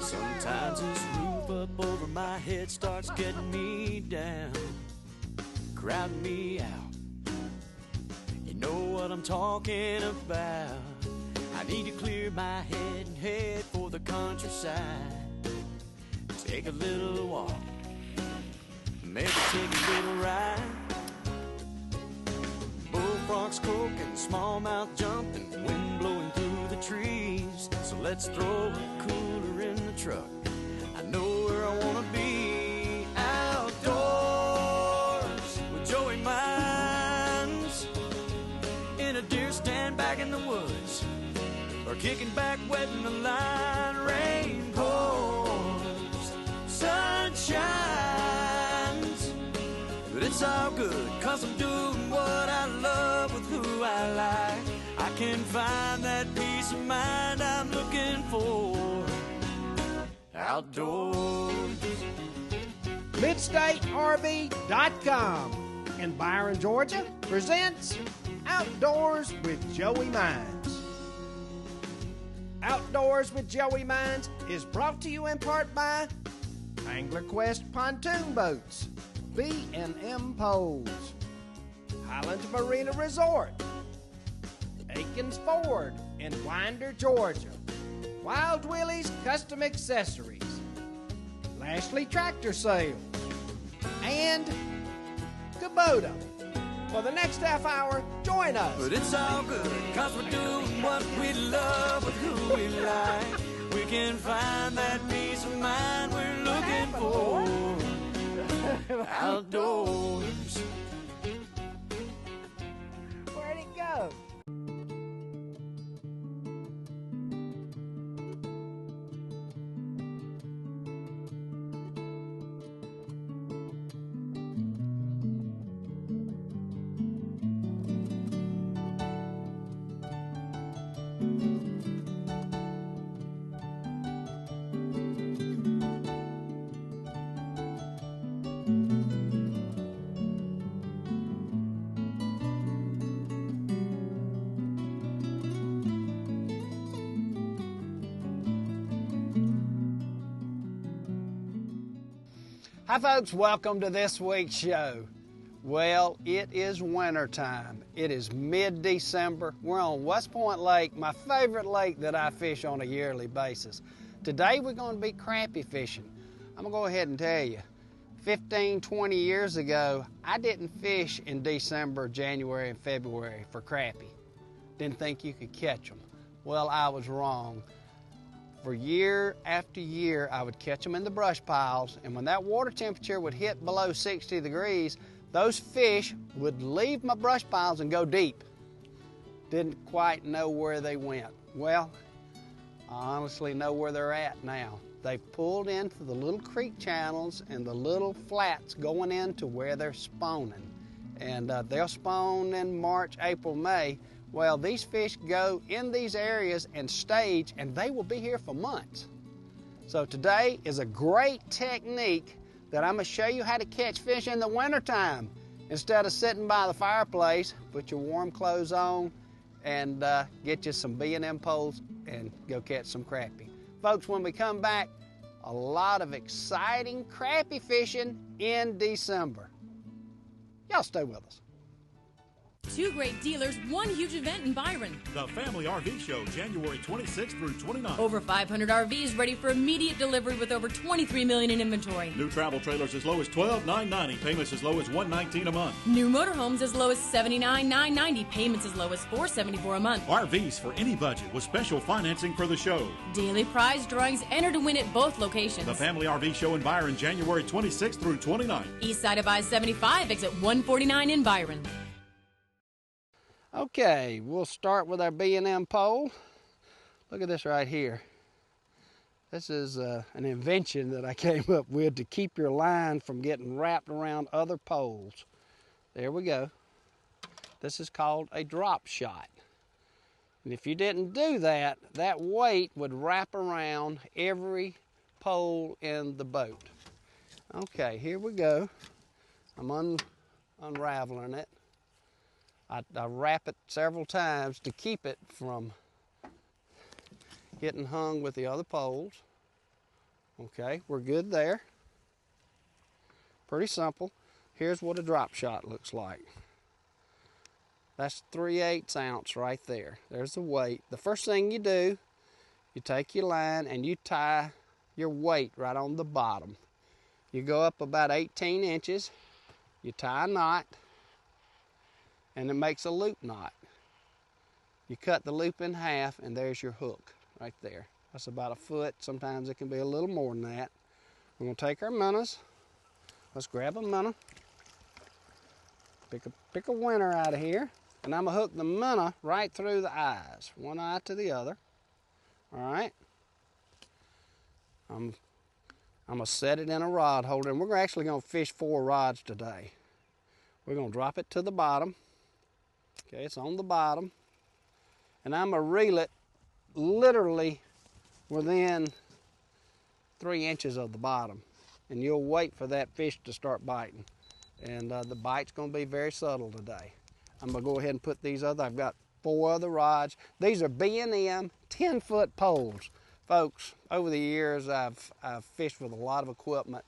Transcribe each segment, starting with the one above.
Sometimes this roof up over my head starts getting me down, crowding me out. You know what I'm talking about. I need to clear my head and head for the countryside. Take a little walk, maybe take a little ride. Bullfrogs croaking, smallmouth jumping, wind blowing through the trees. So let's throw a cooler in the truck. I know where I wanna be. Outdoors with Joey Mines, in a deer stand back in the woods, or kicking back, wetting the line. Rain pours, sun shines, but it's all good, 'cause I'm doing what I love with who I like. I can find that peace of mind I'm looking for outdoors. MidstateRV.com in Byron, Georgia presents Outdoors with Joey Mines. Outdoors with Joey Mines is brought to you in part by Angler Quest Pontoon Boats, BnM Poles, Highlands Marina Resort, Aikens Ford in Winder, Georgia, Wild Willie's Custom Accessories, Lashley Tractor Sales, and Kubota. For the next half hour, join us. But it's all good, 'cause we're doing what we love with who we like. We can find that peace of mind we're looking for outdoors. Where'd it go? Hi folks, welcome to this week's show. Well, it is winter time. It is mid-December. We're on West Point Lake, my favorite lake that I fish on a yearly basis. Today we're going to be crappie fishing. I'm going to go ahead and tell you, 15, 20 years ago, I didn't fish in December, January, and February for crappie. Didn't think you could catch them. Well, I was wrong. For year after year, I would catch them in the brush piles, and when that water temperature would hit below 60 degrees, those fish would leave my brush piles and go deep. Didn't quite know where they went. Well, I honestly know where they're at now. They've pulled into the little creek channels and the little flats going into where they're spawning. And they'll spawn in March, April, May. Well, these fish go in these areas and stage, and they will be here for months. So today is a great technique that I'm going to show you how to catch fish in the wintertime. Instead of sitting by the fireplace, put your warm clothes on and get you some BnM poles and go catch some crappie. Folks, when we come back, a lot of exciting crappie fishing in December. Y'all stay with us. Two great dealers, one huge event in Byron. The Family RV Show, January 26th through 29th. Over 500 RVs ready for immediate delivery with over $23 million in inventory. New travel trailers as low as $12,990. Payments as low as $119 a month. New motorhomes as low as $79,990. Payments as low as $474 a month. RVs for any budget with special financing for the show. Daily prize drawings, enter to win at both locations. The Family RV Show in Byron, January 26th through 29th. East side of I-75, exit 149 in Byron. Okay, we'll start with our BnM pole. Look at this right here. This is an invention that I came up with to keep your line from getting wrapped around other poles. There we go. This is called a drop shot. And if you didn't do that, that weight would wrap around every pole in the boat. Okay, here we go. I'm unraveling it. I wrap it several times to keep it from getting hung with the other poles. Okay, we're good there. Pretty simple. Here's what a drop shot looks like. That's 3/8 ounce right there. There's the weight. The first thing you do, you take your line and you tie your weight right on the bottom. You go up about 18 inches, you tie a knot, and it makes a loop knot. You cut the loop in half, and there's your hook right there. That's about a foot. Sometimes it can be a little more than that. We're going to take our minnows. Let's grab a minnow. Pick a winner out of here. And I'm going to hook the minnow right through the eyes. One eye to the other. All right. I'm going to set it in a rod holder. And we're actually going to fish 4 rods today. We're going to drop it to the bottom. Okay, it's on the bottom. And I'm going to reel it literally within 3 inches of the bottom. And you'll wait for that fish to start biting. And the bite's going to be very subtle today. I'm going to go ahead and put these other, I've got 4 other rods. These are BnM 10-foot poles. Folks, over the years I've fished with a lot of equipment,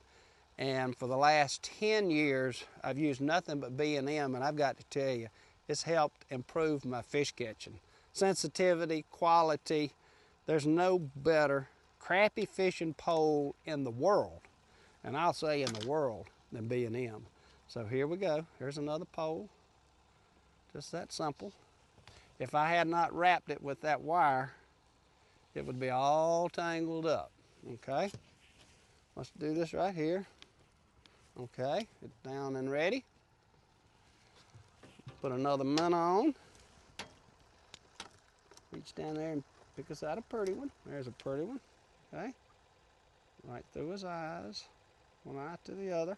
and for the last 10 years I've used nothing but BnM, and I've got to tell you, it's helped improve my fish catching. Sensitivity, quality, there's no better crappie fishing pole in the world, and I'll say in the world, than BnM. So here we go. Here's another pole. Just that simple. If I had not wrapped it with that wire, it would be all tangled up. Okay? Let's do this right here. Okay, it's down and ready. Put another minnow on. Reach down there and pick us out a pretty one. There's a pretty one. Okay? Right through his eyes. One eye to the other.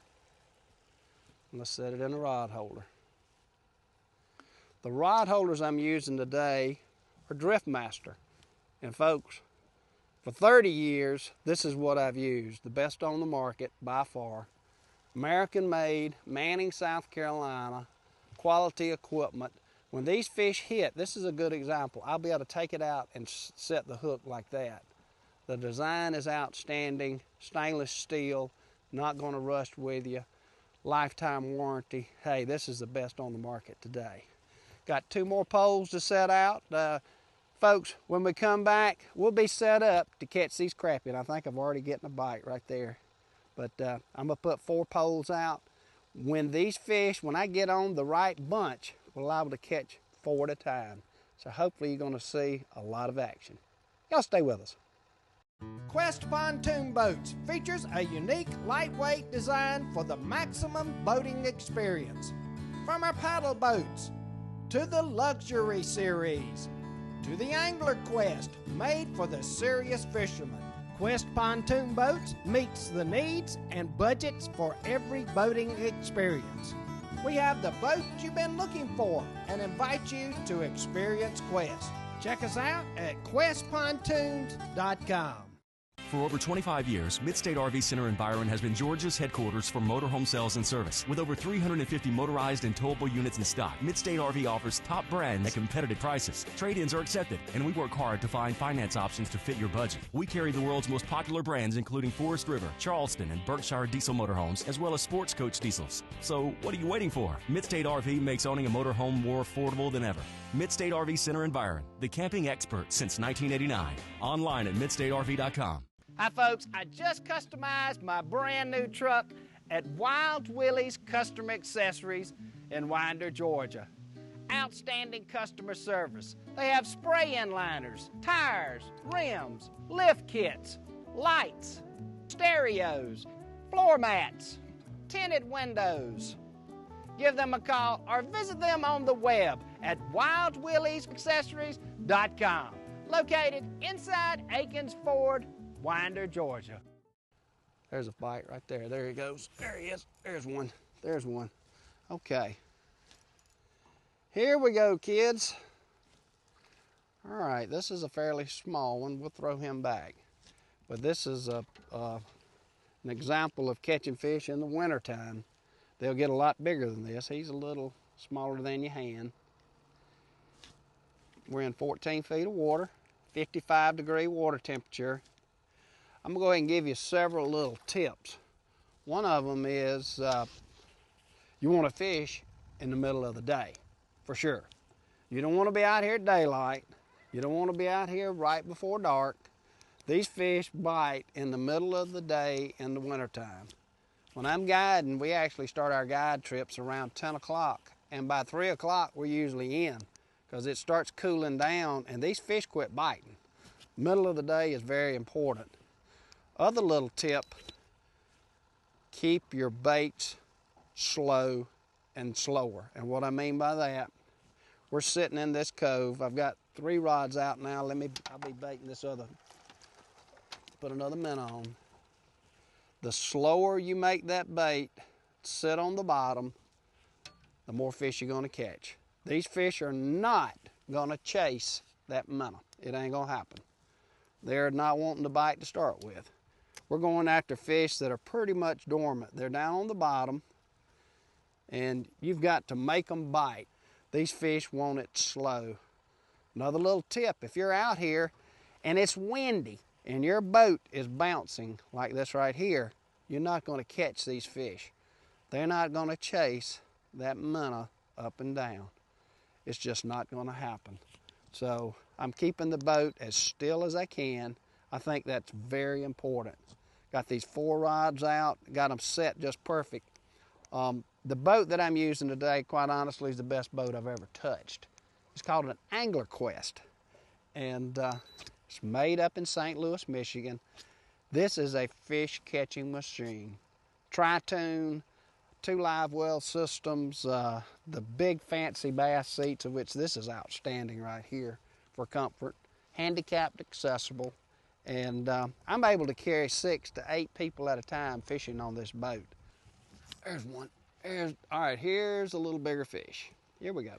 And let's set it in a rod holder. The rod holders I'm using today are Driftmaster. And folks, for 30 years, this is what I've used. The best on the market by far. American made, Manning, South Carolina, quality equipment. When these fish hit, this is a good example. I'll be able to take it out and set the hook like that. The design is outstanding, stainless steel, not going to rust with you, lifetime warranty. Hey, this is the best on the market today. Got 2 more poles to set out. Folks, when we come back, we'll be set up to catch these crappie. And I think I've already gotten a bite right there. But I'm going to put 4 poles out. When these fish, when I get on the right bunch, we'll be able to catch 4 at a time. So hopefully you're going to see a lot of action. Y'all stay with us. Quest Pontoon Boats features a unique lightweight design for the maximum boating experience. From our paddle boats, to the Luxury Series, to the Angler Quest, made for the serious fisherman. Quest Pontoon Boats meets the needs and budgets for every boating experience. We have the boat you've been looking for and invite you to experience Quest. Check us out at questpontoons.com. For over 25 years, Midstate RV Center in Byron has been Georgia's headquarters for motorhome sales and service. With over 350 motorized and towable units in stock, Midstate RV offers top brands at competitive prices. Trade-ins are accepted, and we work hard to find finance options to fit your budget. We carry the world's most popular brands, including Forest River, Charleston, and Berkshire diesel motorhomes, as well as Sports Coach diesels. So, what are you waiting for? Midstate RV makes owning a motorhome more affordable than ever. Midstate RV Center in Byron, the camping expert since 1989. Online at midstateRV.com. Hi folks, I just customized my brand new truck at Wild Willie's Custom Accessories in Winder, Georgia. Outstanding customer service. They have spray-in liners, tires, rims, lift kits, lights, stereos, floor mats, tinted windows. Give them a call or visit them on the web at wildwilliesaccessories.com. Located inside Aikens Ford, Winder, Georgia. There's a bite right there. There he goes. There he is. There's one. There's one. Okay. Here we go, kids. All right, this is a fairly small one. We'll throw him back. But this is an example of catching fish in the wintertime. They'll get a lot bigger than this. He's a little smaller than your hand. We're in 14 feet of water, 55-degree water temperature. I'm gonna go ahead and give you several little tips. One of them is you want to fish in the middle of the day, for sure. You don't want to be out here at daylight. You don't want to be out here right before dark. These fish bite in the middle of the day in the wintertime. When I'm guiding, we actually start our guide trips around 10 o'clock, and by 3 o'clock we're usually in, because it starts cooling down and these fish quit biting. Middle of the day is very important. Other little tip, keep your baits slow and slower. And what I mean by that, we're sitting in this cove. I've got 3 rods out now. I'll be baiting this other, put another minnow on. The slower you make that bait sit on the bottom, the more fish you're gonna catch. These fish are not gonna chase that minnow. It ain't gonna happen. They're not wanting to bite to start with. We're going after fish that are pretty much dormant. They're down on the bottom, and you've got to make them bite. These fish want it slow. Another little tip, if you're out here and it's windy and your boat is bouncing like this right here, you're not going to catch these fish. They're not going to chase that minnow up and down. It's just not going to happen. So I'm keeping the boat as still as I can. I think that's very important. Got these 4 rods out, got them set just perfect. The boat that I'm using today, quite honestly, is the best boat I've ever touched. It's called an Angler Quest, and it's made up in St. Louis, Michigan. This is a fish catching machine. Tri-tune, 2 live well systems, the big fancy bass seats, of which this is outstanding right here for comfort, handicapped accessible, and I'm able to carry 6 to 8 people at a time fishing on this boat. There's one. All right, here's a little bigger fish. Here we go.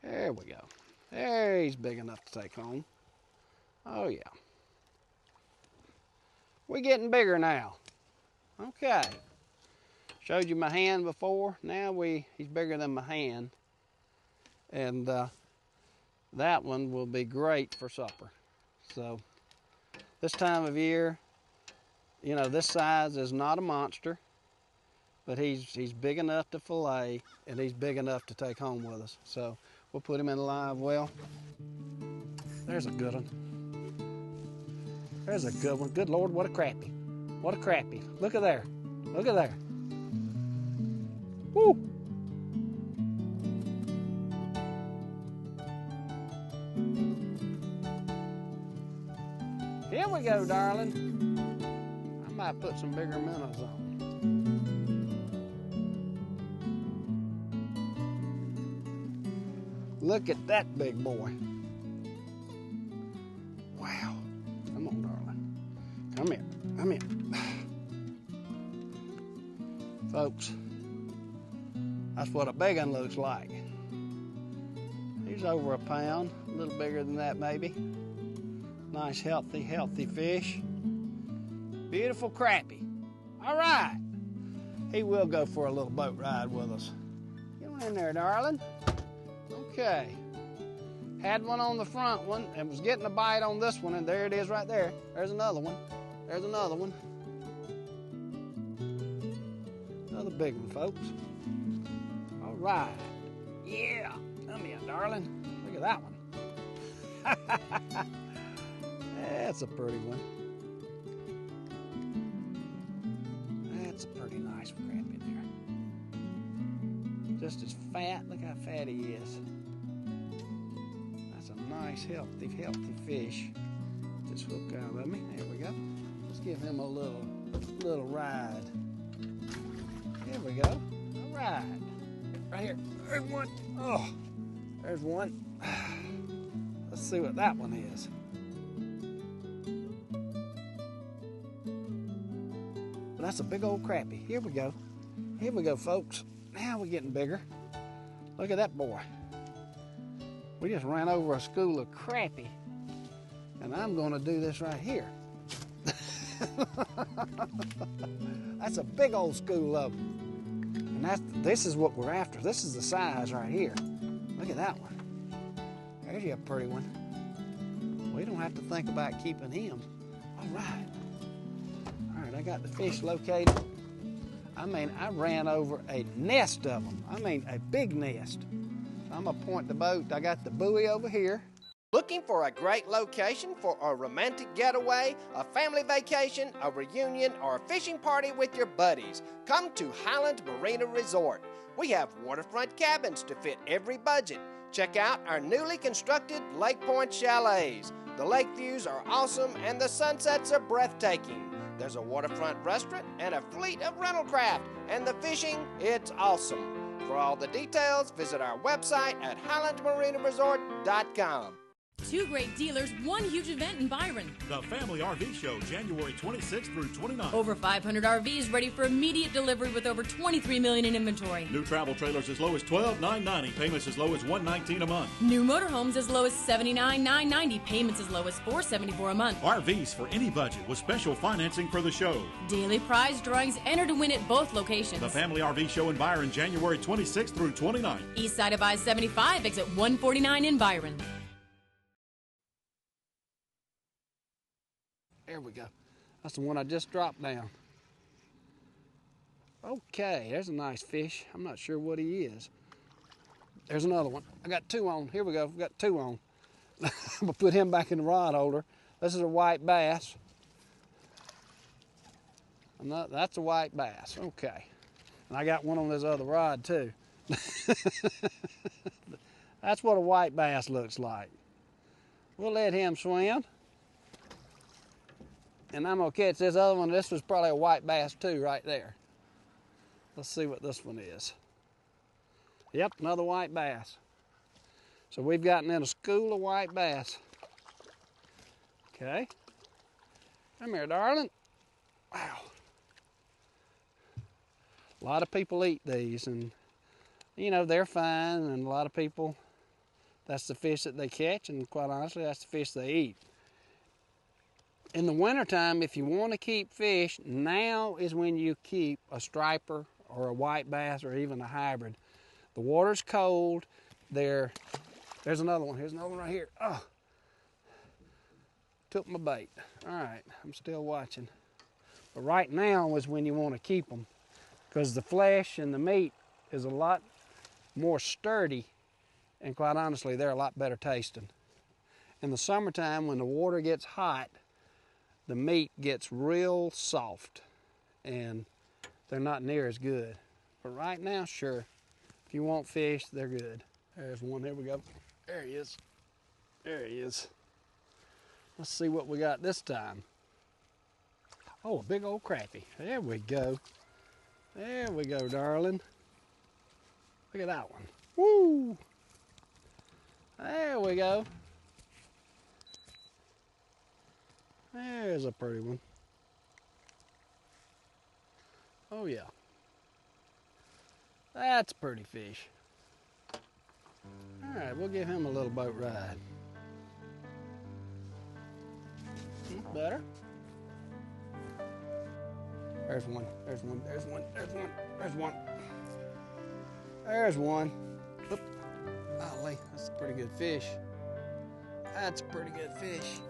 There we go. There, he's big enough to take home. Oh yeah. We're getting bigger now. Okay. Showed you my hand before. Now he's bigger than my hand. And that one will be great for supper. So this time of year, you know, this size is not a monster, but he's big enough to fillet, and he's big enough to take home with us. So we'll put him in a live well. There's a good one. There's a good one. Good Lord, what a crappie. What a crappie. Look at there. Look at there. Woo! Here we go, darling. I might put some bigger minnows on. Look at that big boy. Wow. Come on, darling. Come here. Come here. Folks, that's what a big one looks like. He's over a pound, a little bigger than that maybe. Nice, healthy fish. Beautiful crappie. All right. He will go for a little boat ride with us. Get in there, darling. Okay. Had one on the front one and was getting a bite on this one, and there it is right there. There's another one. There's another one. Another big one, folks. All right. Yeah. Come here, darling. Look at that one. That's a pretty one. That's a pretty nice crappie there. Just as fat. Look how fat he is. That's a nice, healthy fish. Just hook out of me. There we go. Let's give him a little ride. There we go. All right. Right here. There's one. Oh, there's one. Let's see what that one is. But that's a big old crappie. Here we go. Here we go, folks. Now we're getting bigger. Look at that boy. We just ran over a school of crappie, and I'm going to do this right here. That's a big old school of them. And this is what we're after. This is the size right here. Look at that one. There's you a pretty one. We don't have to think about keeping him. All right. All right, I got the fish located. I mean, I ran over a nest of them. I mean, a big nest. So I'm gonna point the boat. I got the buoy over here. Looking for a great location for a romantic getaway, a family vacation, a reunion, or a fishing party with your buddies? Come to Highland Marina Resort. We have waterfront cabins to fit every budget. Check out our newly constructed Lake Point chalets. The lake views are awesome and the sunsets are breathtaking. There's a waterfront restaurant and a fleet of rental craft, and the fishing, it's awesome. For all the details, visit our website at highlandmarinaresort.com. Two great dealers, one huge event in Byron. The Family RV Show, January 26th through 29th. Over 500 RVs ready for immediate delivery with over $23 million in inventory. New travel trailers as low as $12,990. Payments as low as $119 a month. New motorhomes as low as $79,990. Payments as low as $474 a month. RVs for any budget with special financing for the show. Daily prize drawings, enter to win at both locations. The Family RV Show in Byron, January 26th through 29th. East side of I-75, exit 149 in Byron. There we go. That's the one I just dropped down. Okay, there's a nice fish. I'm not sure what he is. There's another one. I got two on. Here we go. We've got two on. I'm going to put him back in the rod holder. This is a white bass. That's a white bass. Okay. And I got one on this other rod too. That's what a white bass looks like. We'll let him swim. And I'm gonna catch this other one. This was probably a white bass too, right there. Let's see what this one is. Yep, another white bass. So we've gotten in a school of white bass. Okay. Come here, darling. Wow. A lot of people eat these, and you know, they're fine, and a lot of people, that's the fish that they catch, and quite honestly, that's the fish they eat. In the wintertime, if you want to keep fish, now is when you keep a striper or a white bass or even a hybrid. The water's cold. There's another one. Here's another one right here. Oh, took my bait. All right, I'm still watching. But right now is when you want to keep them, because the flesh and the meat is a lot more sturdy, and quite honestly, they're a lot better tasting. In the summertime, when the water gets hot, the meat gets real soft and they're not near as good. But right now, sure, if you want fish, they're good. There's one, there we go. There he is. There he is. Let's see what we got this time. Oh, a big old crappie. There we go. There we go, darling. Look at that one. Woo! There we go. There's a pretty one. Oh yeah. That's a pretty fish. All right, we'll give him a little boat ride. Better. There's one, there's one, there's one, there's one, there's one. There's one. Oop. Golly, that's a pretty good fish. That's a pretty good fish.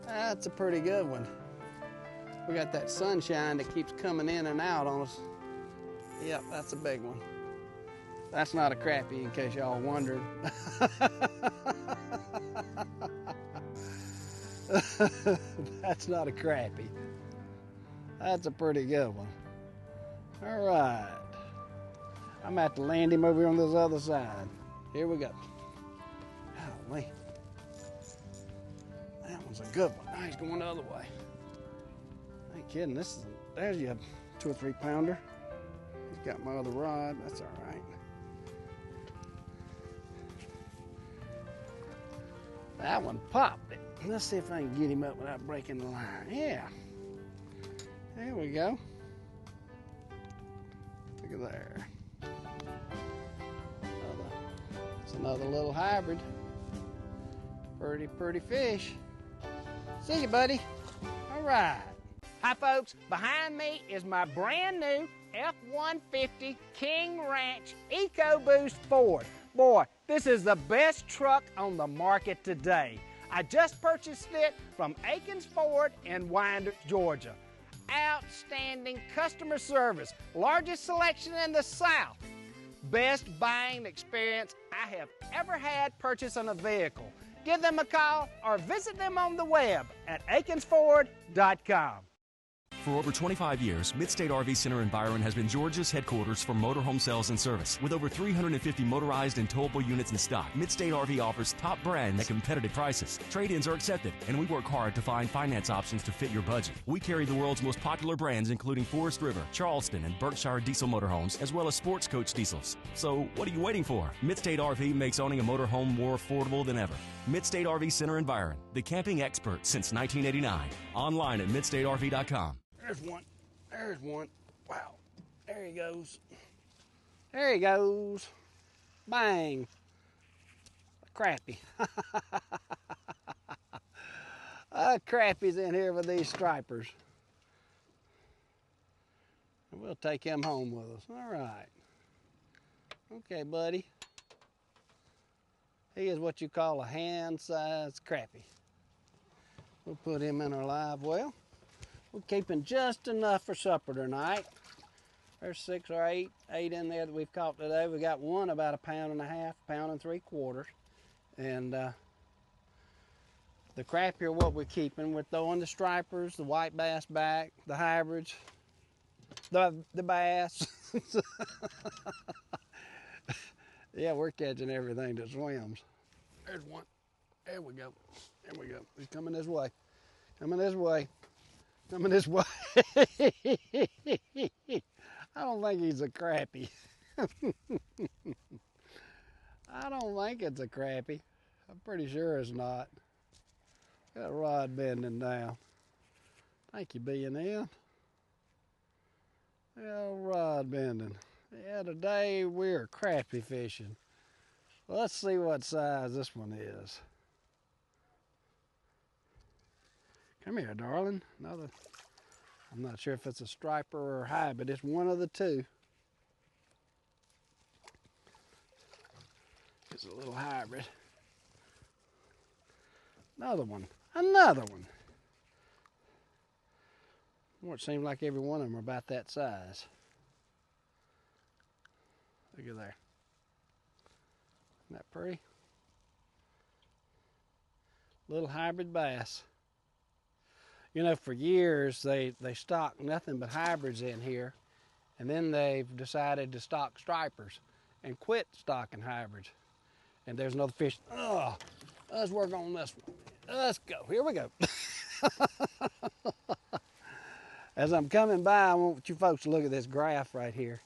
That's a pretty good one. We got that sunshine that keeps coming in and out on us. Yep, that's a big one. That's not a crappie, in case y'all wondered. That's not a crappie. That's a pretty good one. All right. I'm going to have to land him over on this other side. Here we go. Golly. That one's a good one. Now he's going the other way. I ain't kidding. There's your 2 or 3 pounder. He's got my other rod. That's all right. That one popped it. Let's see if I can get him up without breaking the line. Yeah. There we go. Look at there. It's another little hybrid. Pretty fish. See you, buddy. All right. Hi, folks. Behind me is my brand new F-150 King Ranch EcoBoost Ford. Boy, this is the best truck on the market today. I just purchased it from Akins Ford in Winder, Georgia. Outstanding customer service, largest selection in the South. Best buying experience I have ever had purchasing a vehicle. Give them a call or visit them on the web at akinsford.com. For over 25 years, Midstate RV Center in Byron has been Georgia's headquarters for motorhome sales and service. With over 350 motorized and towable units in stock, Midstate RV offers top brands at competitive prices. Trade-ins are accepted, and we work hard to find finance options to fit your budget. We carry the world's most popular brands, including Forest River, Charleston, and Berkshire diesel motorhomes, as well as Sports Coach diesels. So, what are you waiting for? Midstate RV makes owning a motorhome more affordable than ever. Midstate RV Center in Byron, the camping expert since 1989. Online at midstateRV.com. There's one. There's one. Wow. There he goes. There he goes. Bang. Crappie. Crappie's in here with these stripers. And we'll take him home with us. All right. Okay, buddy. He is what you call a hand-sized crappie. We'll put him in our live well. We're keeping just enough for supper tonight. There's 6 or 8 in there that we've caught today. We got one about 1.5 pounds, 1 3/4 pounds. And the crappie are what we're keeping. We're throwing the stripers, the white bass back, the hybrids, the bass. Yeah, we're catching everything that swims. There's one. There we go. There we go. He's coming this way. Coming this way. Coming this way. I don't think he's a crappie. I don't think it's a crappie. I'm pretty sure it's not. Got a rod bending down. Thank you, BnM. Yeah, rod bending. Yeah, today we're crappie fishing. Well, let's see what size this one is. Come here, darling. Another. I'm not sure if it's a striper or a hybrid. It's one of the two. It's a little hybrid. Another one. Another one. Well, it seems like every one of them are about that size. Look at there. Isn't that pretty? Little hybrid bass. You know, for years they stocked nothing but hybrids in here, and then they've decided to stock stripers and quit stocking hybrids. And there's another fish. Oh, let's work on this one. Let's go. Here we go. As I'm coming by, I want you folks to look at this graph right here.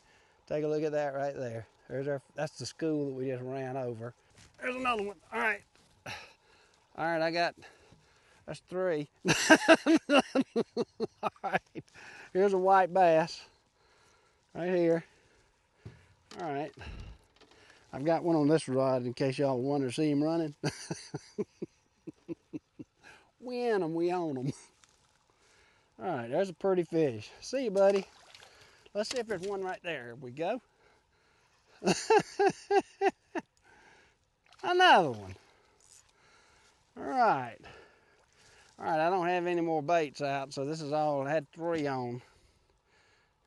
Take a look at that right there. That's the school that we just ran over. There's another one. All right. All right, that's 3. All right. Here's a white bass right here. All right. I've got one on this rod in case y'all want to see him running. We in them, we own them. All right, there's a pretty fish. See you, buddy. Let's see if there's one right there. Here we go. Another one. All right. All right, I don't have any more baits out, so this is all. I had 3 on.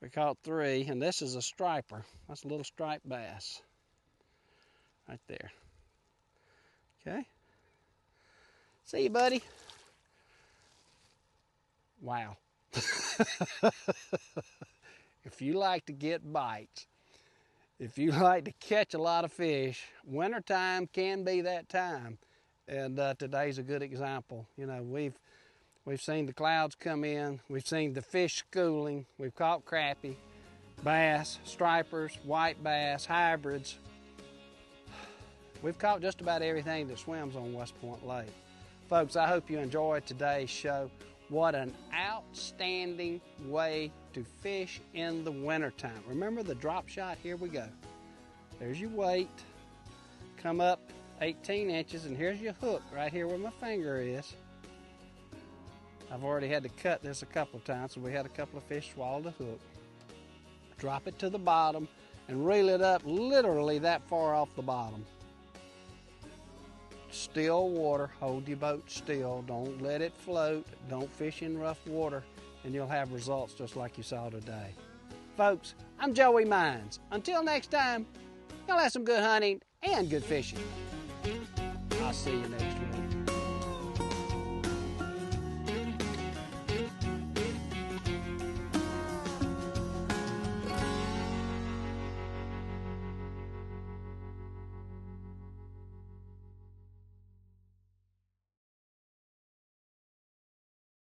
We caught 3, and this is a striper. That's a little striped bass. Right there. Okay. See you, buddy. Wow. If you like to get bites, if you like to catch a lot of fish, wintertime can be that time. And today's a good example. You know, we've seen the clouds come in, we've seen the fish schooling, we've caught crappie, bass, stripers, white bass, hybrids. We've caught just about everything that swims on West Point Lake. Folks, I hope you enjoyed today's show. What an outstanding way to fish in the wintertime. Remember the drop shot? Here we go. There's your weight. Come up 18 inches, and here's your hook right here where my finger is. I've already had to cut this a couple of times, so we had a couple of fish swallow the hook. Drop it to the bottom and reel it up literally that far off the bottom. still water. Hold your boat still. Don't let it float. Don't fish in rough water, and you'll have results just like you saw today. Folks, I'm Joey Mines. Until next time, y'all have some good hunting and good fishing. I'll see you next week.